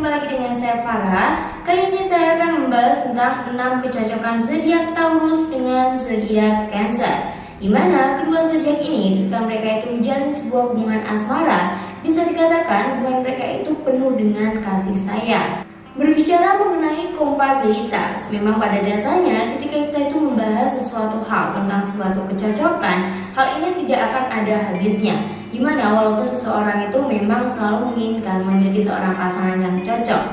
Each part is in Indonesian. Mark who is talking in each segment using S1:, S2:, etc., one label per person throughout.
S1: berjumpa lagi dengan saya Farah. Kali ini saya akan membahas tentang 6 kecocokan zodiak Taurus dengan zodiak Cancer. Di mana kedua zodiak ini ketika mereka itu menjalin sebuah hubungan asmara, bisa dikatakan hubungan mereka itu penuh dengan kasih sayang. Berbicara mengenai kompatibilitas, memang pada dasarnya ketika kita itu membahas sesuatu hal tentang suatu kecocokan, hal ini tidak akan ada habisnya. Dimana walaupun seseorang itu memang selalu menginginkan memiliki seorang pasangan yang cocok,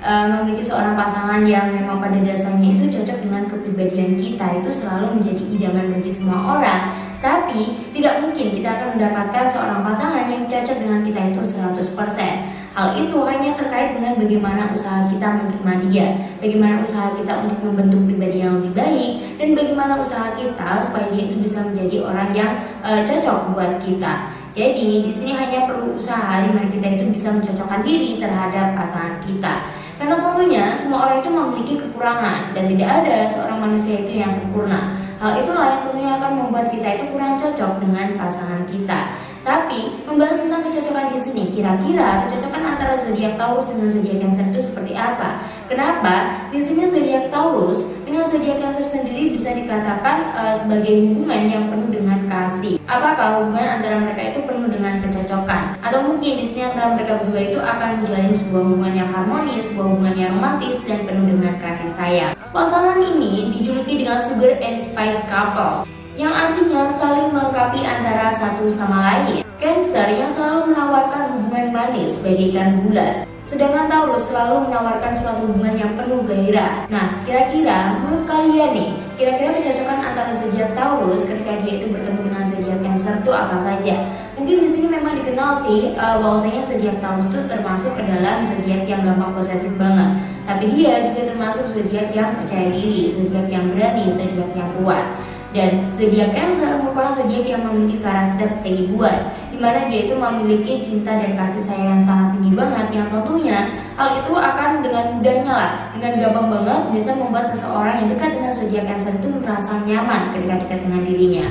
S1: memiliki seorang pasangan yang memang pada dasarnya itu cocok dengan kepribadian kita, itu selalu menjadi idaman bagi semua orang. Tapi tidak mungkin kita akan mendapatkan seorang pasangan yang cocok dengan kita itu 100%. Hal itu hanya terkait dengan bagaimana usaha kita menerima dia, bagaimana usaha kita untuk membentuk pribadi yang lebih baik, dan bagaimana usaha kita supaya dia itu bisa menjadi orang yang cocok buat kita. Jadi di sini hanya perlu usaha di mana kita itu bisa mencocokkan diri terhadap pasangan kita. Karena tentunya semua orang itu memiliki kekurangan dan tidak ada seorang manusia itu yang sempurna. Hal itulah yang tentunya akan membuat kita itu kurang cocok dengan pasangan kita. Tapi membahas tentang kecocokan di sini, kira-kira kecocokan antara zodiak Taurus dengan zodiak Cancer itu seperti apa? Kenapa? Di sini zodiak Taurus dengan zodiak Cancer sendiri bisa dikatakan sebagai hubungan yang penuh dengan kasih. Apakah hubungan antara mereka itu penuh dengan kecocokan? Atau mungkin di sini antara mereka berdua itu akan menjalin sebuah hubungan yang harmonis, sebuah hubungan yang romantis dan penuh dengan kasih sayang. Pasangan ini dijuluki dengan Sugar and Spice Couple, yang artinya saling melengkapi antara satu sama lain. Cancer yang selalu menawarkan hubungan manis bagaikan bulan, sedangkan Taurus selalu menawarkan suatu hubungan yang penuh gairah. Nah, kira-kira menurut kalian nih, kira-kira kecocokan antara zodiak Taurus ketika dia itu bertemu dengan zodiak Cancer itu apa saja? Mungkin di sini memang dikenal sih bahwasanya zodiak Taurus itu termasuk ke dalam zodiak yang gampang posesif banget. Tapi dia juga termasuk zodiak yang percaya diri, zodiak yang berani, zodiak yang kuat. Dan zodiak Cancer merupakan zodiak yang memiliki karakter keibuan, di mana dia itu memiliki cinta dan kasih sayang yang sangat tinggi banget, yang tentunya hal itu akan dengan mudahnya lah, dengan gampang banget bisa membuat seseorang yang dekat dengan zodiak Cancer itu merasa nyaman ketika dekat dengan dirinya.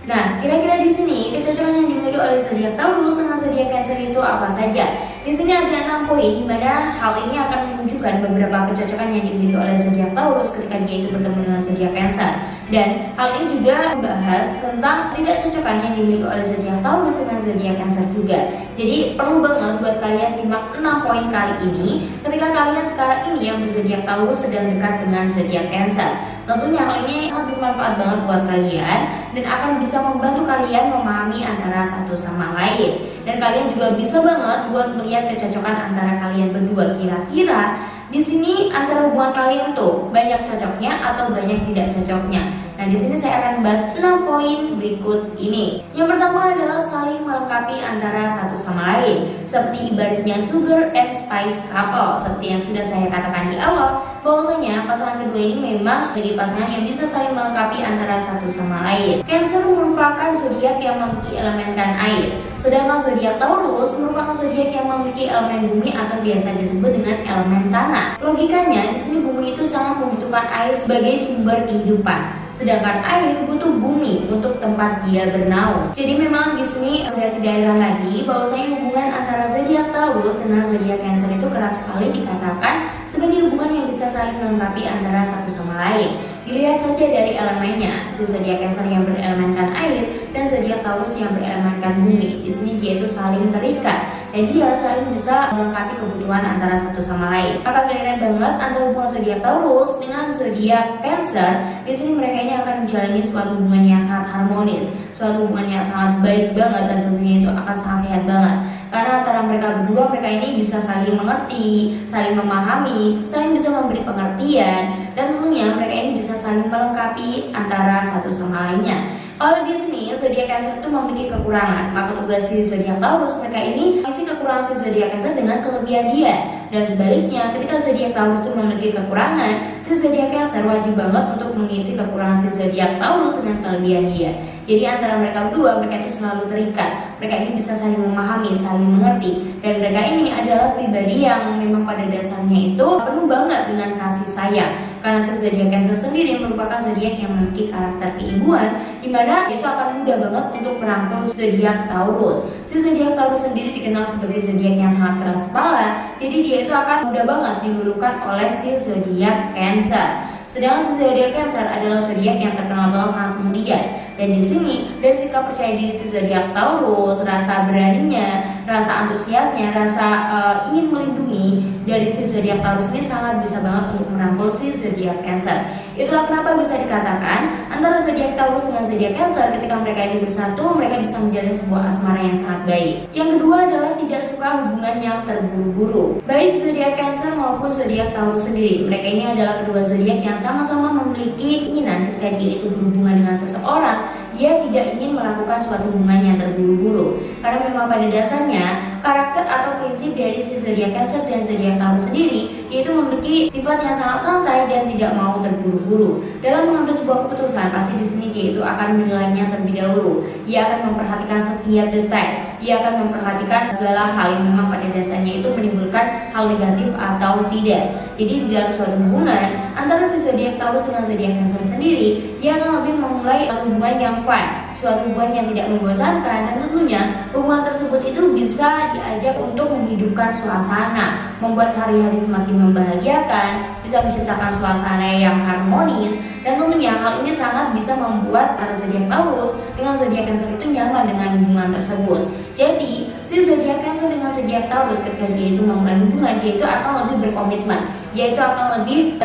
S1: Nah, kira-kira di sini kecocokan yang dimiliki oleh zodiak Taurus dengan zodiak Cancer itu apa saja? Di sini ada 6 poin, di mana hal ini akan menunjukkan beberapa kecocokan yang dimiliki oleh zodiak Taurus ketika dia itu bertemu dengan zodiak Cancer. Dan hal ini juga membahas tentang tidak cocokan yang dimiliki oleh zodiak Taurus dengan zodiak Cancer juga. Jadi perlu banget buat kalian simak 6 poin kali ini ketika kalian sekarang ini yang berzodiak Taurus sedang dekat dengan zodiak Cancer. Tentunya hal ini sangat bermanfaat banget buat kalian dan akan bisa membantu kalian memahami antara satu sama lain. Dan kalian juga bisa banget buat melihat kecocokan antara kalian berdua. Kira-kira di sini antara hubungan kalian tuh banyak cocoknya atau banyak tidak cocoknya. Nah, di sini saya akan bahas 6 poin berikut ini. Yang pertama adalah saling melengkapi antara satu sama lain, seperti ibaratnya Sugar and Spice Couple. Seperti yang sudah saya katakan di awal, bahwasanya pasangan kedua ini memang jadi pasangan yang bisa saling melengkapi antara satu sama lain. Cancer merupakan zodiak yang memiliki elemen air, sedangkan zodiak Taurus merupakan zodiak yang memiliki elemen bumi atau biasa disebut dengan elemen tanah. Logikanya di sini bumi itu sangat membutuhkan air sebagai sumber kehidupan, sedangkan air butuh bumi untuk tempat dia bernaung. Jadi memang di sini saya tidak heran lagi bahwasanya hubungan antara zodiak Taurus dengan zodiak Cancer itu kerap sekali dikatakan sebagai hubungan yang bisa saling melengkapi antara satu sama lain. Dilihat saja dari elemennya, si zodiak Cancer yang berelemenkan air dan zodiak Taurus yang berelemenkan bumi. Di sini dia itu saling terikat dan dia saling bisa melengkapi kebutuhan antara satu sama lain. Maka gak heran banget antara hubungan zodiak Taurus dengan zodiak Cancer. Di sini mereka ini akan menjalani suatu hubungan yang sangat harmonis, suatu hubungan yang sangat baik banget, dan tentunya itu akan sangat sehat banget. Karena antara mereka berdua, mereka ini bisa saling mengerti, saling memahami, saling bisa memberi pengertian, dan tentunya mereka ini bisa saling melengkapi antara satu sama lainnya. Kalau di sini zodiak Cancer itu memiliki kekurangan, maka tugas si zodiak Taurus mereka ini mengisi kekurangan si zodiak Cancer dengan kelebihan dia. Dan sebaliknya, ketika zodiak Taurus itu memiliki kekurangan, si zodiak Cancer wajib banget untuk mengisi kekurangan si zodiak Taurus dengan kelebihan dia. Jadi antara mereka berdua, mereka itu selalu terikat. Mereka ini bisa saling memahami, saling mengerti. Dan mereka ini adalah pribadi yang memang pada dasarnya itu penuh banget dengan kasih sayang. karena si zodiak Cancer sendiri merupakan zodiak yang memiliki karakter keibuan, di mana itu akan mudah banget untuk merangkul zodiak Taurus. Si zodiak Taurus sendiri dikenal sebagai zodiak yang sangat keras kepala, jadi dia itu akan mudah banget diluluhkan oleh si zodiak Cancer. Sedangkan si zodiak Cancer adalah zodiak yang terkenal banget sangat mulia. Dan di sini dari sikap percaya diri si zodiak Taurus, rasa beraninya, rasa antusiasnya, rasa ingin melindungi dari si zodiak Taurus ini sangat bisa banget untuk merangkul si zodiak Cancer. Itulah kenapa bisa dikatakan antara zodiak Taurus dengan zodiak Cancer ketika mereka ini bersatu, mereka bisa menjalin sebuah asmara yang sangat baik. Yang kedua adalah tidak suka hubungan yang terburu-buru. Baik zodiak Cancer maupun zodiak Taurus sendiri, mereka ini adalah kedua zodiak yang sama-sama memiliki keinginan ketika dia itu berhubungan dengan seseorang, dia tidak ingin melakukan suatu hubungan yang terburu-buru. Karena memang pada dasarnya karakter atau prinsip dari si zodiak Cancer dan zodiak Taurus sendiri yaitu memiliki sifat yang sangat santai dan tidak mau terburu-buru. Dalam mengambil sebuah keputusan, pasti di sini dia itu akan menilainya terlebih dahulu. Dia akan memperhatikan setiap detail. Dia akan memperhatikan segala hal yang memang pada dasarnya itu menimbulkan hal negatif atau tidak. Jadi di dalam suatu hubungan antara si zodiak Taurus dengan zodiak Cancer sendiri, dia akan lebih memulai hubungan yang fun, suatu hubungan yang tidak membosankan, dan tentunya hubungan tersebut itu bisa diajak untuk menghidupkan suasana, membuat hari-hari semakin membahagiakan, bisa menciptakan suasana yang harmonis, dan tentunya hal ini sangat bisa membuat para zodiak Taurus dengan zodiak Cancer itu nyaman dengan hubungan tersebut. Jadi si zodiak Cancer dengan zodiak Taurus ketika dia itu memulai hubungan, dia itu akan lebih berkomitmen, dia itu akan lebih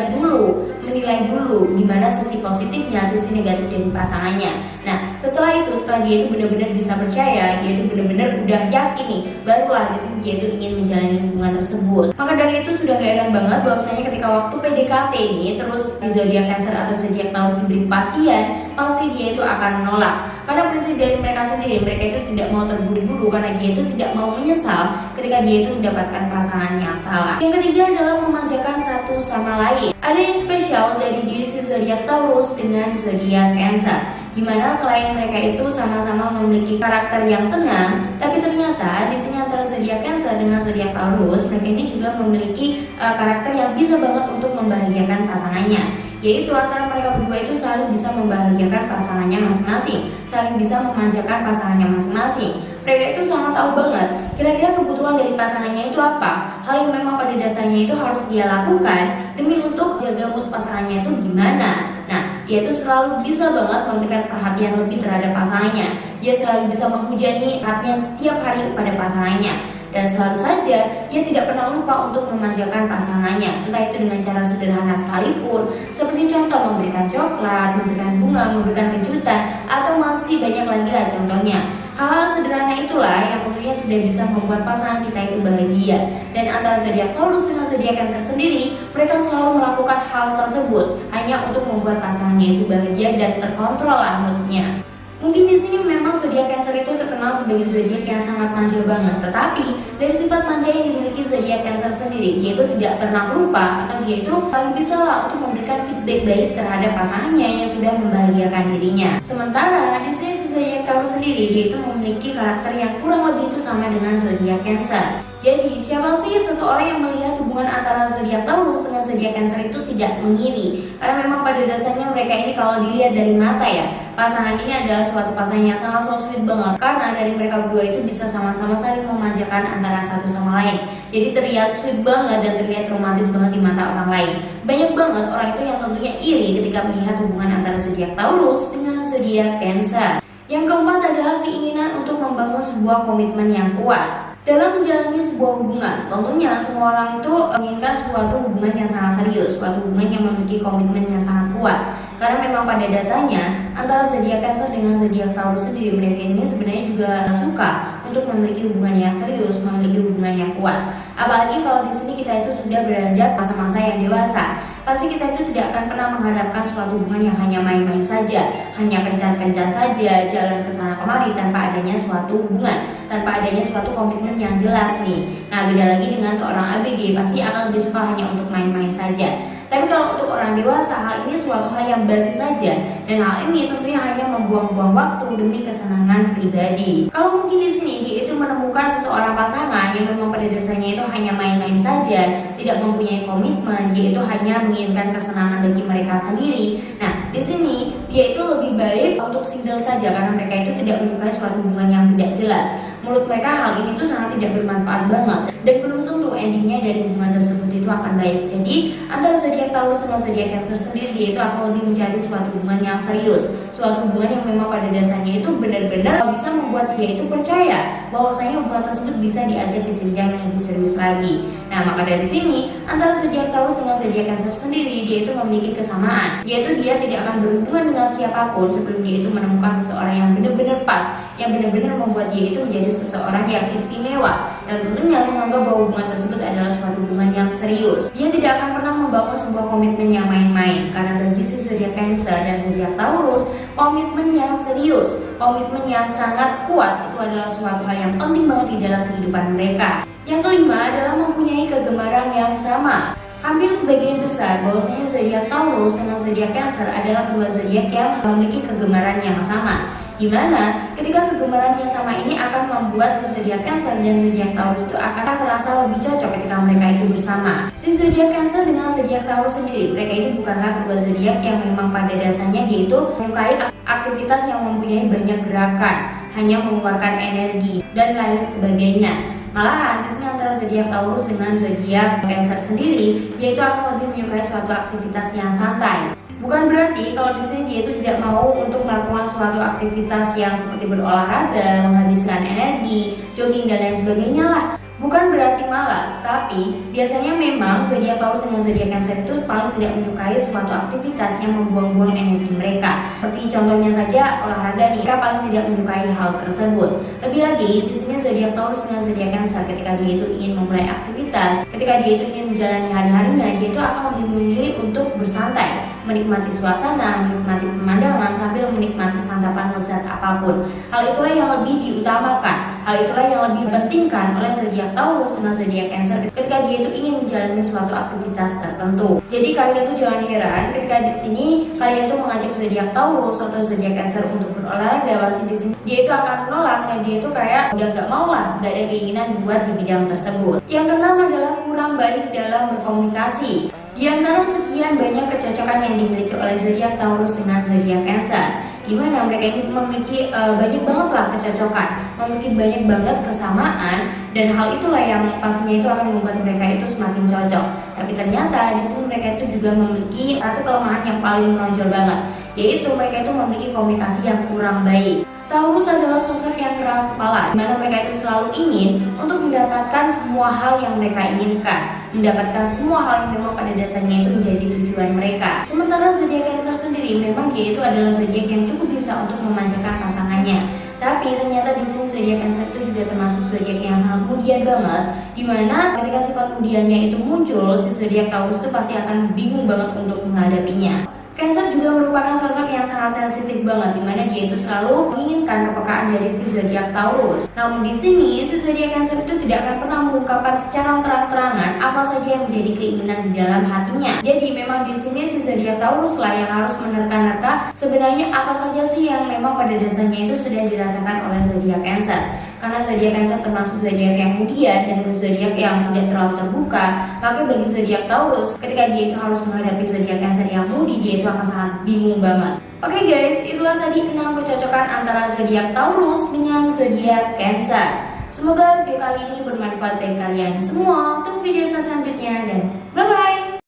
S1: menilai dulu gimana sisi positifnya, sisi negatif dari pasangannya. Nah setelah dia itu benar-benar bisa percaya, dia itu benar-benar udah yakin nih, barulah di sini dia itu ingin menjalani hubungan tersebut. Maka dari itu sudah gak heran banget bahwasanya ketika waktu PDKT ini terus di zodiak Cancer atau zodiak Taurus diberi kepastian, pasti dia itu akan menolak. Karena prinsip dari mereka sendiri, mereka itu tidak mau terburu-buru karena dia itu tidak mau menyesal ketika dia itu mendapatkan pasangan yang salah. Yang ketiga adalah memanjakan satu sama lain. Ada yang spesial dari diri si zodiak Taurus dengan zodiak Cancer, dimana selain mereka itu sama-sama memiliki karakter yang tenang, tapi ternyata di sini antara zodiak Cancer dengan zodiak Taurus, mereka ini juga memiliki karakter yang bisa banget untuk membahagiakan pasangannya. Yaitu antara mereka berdua itu saling bisa membahagiakan pasangannya masing-masing, saling bisa memanjakan pasangannya masing-masing. Mereka itu sangat tahu banget kira-kira kebutuhan dari pasangannya itu apa, hal yang memang pada dasarnya itu harus dia lakukan demi untuk jaga mood pasangannya itu gimana. Nah, dia itu selalu bisa banget memberikan perhatian lebih terhadap pasangannya. Dia selalu bisa menghujani perhatian setiap hari kepada pasangannya. Dan selalu saja ia tidak pernah lupa untuk memanjakan pasangannya, entah itu dengan cara sederhana sekalipun, seperti contoh memberikan coklat, memberikan bunga, memberikan kejutan, atau masih banyak lagi lah contohnya. Hal-hal sederhana itulah yang tentunya sudah bisa membuat pasangan kita itu bahagia. Dan antara zodiak Taurus dengan zodiak Cancer sendiri, mereka selalu melakukan hal tersebut hanya untuk membuat pasangannya itu bahagia dan terkontrol lah moodnya. Mungkin di sini memang zodiak Cancer itu terkenal sebagai zodiak yang sangat manja banget, tetapi dari sifat manja yang dimiliki zodiak Cancer sendiri, dia itu tidak pernah lupa atau dia itu paling bisa lah untuk memberikan feedback baik terhadap pasangannya yang sudah membahagiakan dirinya. Sementara di sini zodiak Taurus sendiri, dia itu memiliki karakter yang kurang lebih itu sama dengan zodiak Cancer. Jadi siapa sih seseorang yang melihat hubungan antara zodiak Taurus dengan zodiak Cancer itu tidak mengiri? Karena memang pada dasarnya mereka ini kalau dilihat dari mata ya, pasangan ini adalah suatu pasangan yang sangat so sweet banget. Karena dari mereka berdua itu bisa sama-sama saling memanjakan antara satu sama lain. Jadi terlihat sweet banget dan terlihat romantis banget di mata orang lain. Banyak banget orang itu yang tentunya iri ketika melihat hubungan antara zodiak Taurus dengan zodiak Cancer. Yang keempat adalah keinginan untuk membangun sebuah komitmen yang kuat. Dalam menjalani sebuah hubungan, tentunya semua orang itu menginginkan suatu hubungan yang sangat serius, suatu hubungan yang memiliki komitmen yang sangat kuat. Karena memang pada dasarnya antara zodiak Cancer dengan zodiak Taurus sendiri, mereka ini sebenarnya juga suka untuk memiliki hubungan yang serius, memiliki hubungan yang kuat. Apalagi kalau di sini kita itu sudah beranjak masa-masa yang dewasa, pasti kita itu tidak akan pernah mengharapkan suatu hubungan yang hanya main-main saja, hanya kencan-kencan saja, jalan ke sana sana kemari tanpa adanya suatu hubungan, tanpa adanya suatu komitmen yang jelas nih. Nah, beda lagi dengan seorang ABG, pasti akan lebih suka hanya untuk main-main saja. Tapi kalau untuk orang dewasa, hal ini suatu hal yang basi saja, dan hal ini tentunya hanya membuang-buang waktu demi kesenangan pribadi. Kalau mungkin di sini dia itu menemukan seseorang pasangan yang memang pada dasarnya itu hanya main-main saja, tidak mempunyai komitmen, dia itu hanya menginginkan kesenangan bagi mereka sendiri. Nah, di sini dia itu lebih baik untuk single saja karena mereka itu tidak menyukai suatu hubungan yang tidak jelas. Menurut mereka hal ini tuh sangat tidak bermanfaat banget, dan belum tentu endingnya dari hubungan tersebut itu akan baik. Jadi antara zodiak Taurus dengan zodiak Cancer sendiri, dia itu akan lebih mencari suatu hubungan yang serius, suatu hubungan yang memang pada dasarnya itu benar-benar bisa membuat dia itu percaya bahwasanya hubungan tersebut bisa diajak ke jenjang yang lebih serius lagi. Nah, maka dari sini antara zodiak Taurus dengan zodiak Cancer sendiri, dia itu memiliki kesamaan, yaitu dia tidak akan berhubungan dengan siapapun sebelum dia itu menemukan seseorang yang benar-benar pas, yang benar-benar membuat dia itu menjadi seseorang yang istimewa, dan tentunya menganggap bahwa hubungan tersebut adalah suatu hubungan yang serius. Dia tidak akan pernah membangun sebuah komitmen yang main-main, karena bagi si zodiak Cancer dan zodiak Taurus, komitmen yang serius, komitmen yang sangat kuat itu adalah suatu hal yang penting banget di dalam kehidupan mereka. Yang kelima adalah mempunyai kegemaran yang sama. Hampir sebagian besar bahwasanya zodiak Taurus dengan zodiak Cancer adalah kedua zodiak yang memiliki kegemaran yang sama, di mana ketika kegemaran yang sama ini akan membuat si zodiak Cancer dan zodiak Taurus itu akan terasa lebih cocok ketika mereka itu bersama. Si zodiak Cancer dengan zodiak Taurus sendiri, mereka ini bukanlah kedua zodiak yang memang pada dasarnya dia itu menyukai aktivitas yang mempunyai banyak gerakan, hanya mengeluarkan energi dan lain sebagainya. Malahan di sini antara zodiak Taurus dengan zodiak Cancer sendiri, yaitu akan lebih menyukai suatu aktivitas yang santai. Bukan berarti kalau di sini dia itu tidak mau untuk melakukan suatu aktivitas yang seperti berolahraga, menghabiskan energi, jogging dan lain sebagainya lah. Bukan berarti malas, tapi biasanya memang zodiak Taurus dengan zodiak Cancer itu paling tidak menyukai suatu aktivitas yang membuang-buang energi mereka. Seperti contohnya saja olahraga nih, mereka paling tidak menyukai hal tersebut. Lebih lagi di sini zodiak Taurus dengan zodiak Cancer, ketika dia itu ingin memulai aktivitas, ketika dia itu ingin menjalani hari-harinya, dia itu akan lebih memilih untuk bersantai, menikmati suasana, menikmati pemandangan sambil menikmati santapan lezat apapun. Hal itulah yang lebih diutamakan, hal itulah yang lebih dipentingkan oleh zodiak Taurus dengan zodiak Cancer ketika dia itu ingin menjalani suatu aktivitas tertentu. Jadi kalian tuh jangan heran ketika di sini kalian tuh mengajak zodiak Taurus atau zodiak Cancer untuk berolahraga, pasti di sini dia itu akan menolak dan dia itu kayak udah nggak mau lah, nggak ada keinginan buat di bidang tersebut. Yang keenam adalah kurang baik dalam berkomunikasi. Di antara sekian banyak kecocokan yang dimiliki oleh zodiak Taurus dengan zodiak Cancer, di mana mereka ini memiliki banyak banget lah kecocokan, memiliki banyak banget kesamaan, dan hal itulah yang pastinya itu akan membuat mereka itu semakin cocok. Tapi ternyata di sini mereka itu juga memiliki satu kelemahan yang paling menonjol banget, yaitu mereka itu memiliki komunikasi yang kurang baik. Taurus adalah sosok yang keras kepala, di mana mereka itu selalu ingin untuk mendapatkan semua hal yang mereka inginkan, mendapatkan semua hal yang memang pada dasarnya itu menjadi tujuan mereka. Sementara zodiak Cancer sendiri memang dia itu adalah zodiak yang cukup bisa untuk memanjakan pasangannya. Tapi ternyata di sini zodiak Cancer itu juga termasuk zodiak yang sangat kemudian banget, dimana ketika sifat kemudiannya itu muncul, si zodiak Taurus itu pasti akan bingung banget untuk menghadapinya. Cancer juga merupakan sosok yang sangat sensitif banget, dimana dia itu selalu menginginkan kepekaan dari si zodiak Taurus. Namun di sini si zodiak Cancer itu tidak akan pernah mengungkapkan secara terang-terangan apa saja yang menjadi keinginan di dalam hatinya. Jadi memang di sini si zodiak Taurus lah yang harus menerka-nerka sebenarnya apa saja sih yang memang pada dasarnya itu sudah dirasakan oleh zodiak Cancer. Karena zodiak Cancer termasuk zodiak yang kemudian dan zodiak yang tidak terlalu terbuka, maka bagi zodiak Taurus ketika dia itu harus menghadapi zodiak Cancer yang moody, dia itu akan sangat bingung banget. Oke guys, itulah tadi 6 kecocokan antara zodiak Taurus dengan zodiak Cancer. Semoga video kali ini bermanfaat bagi kalian semua. Tunggu video selanjutnya dan bye bye.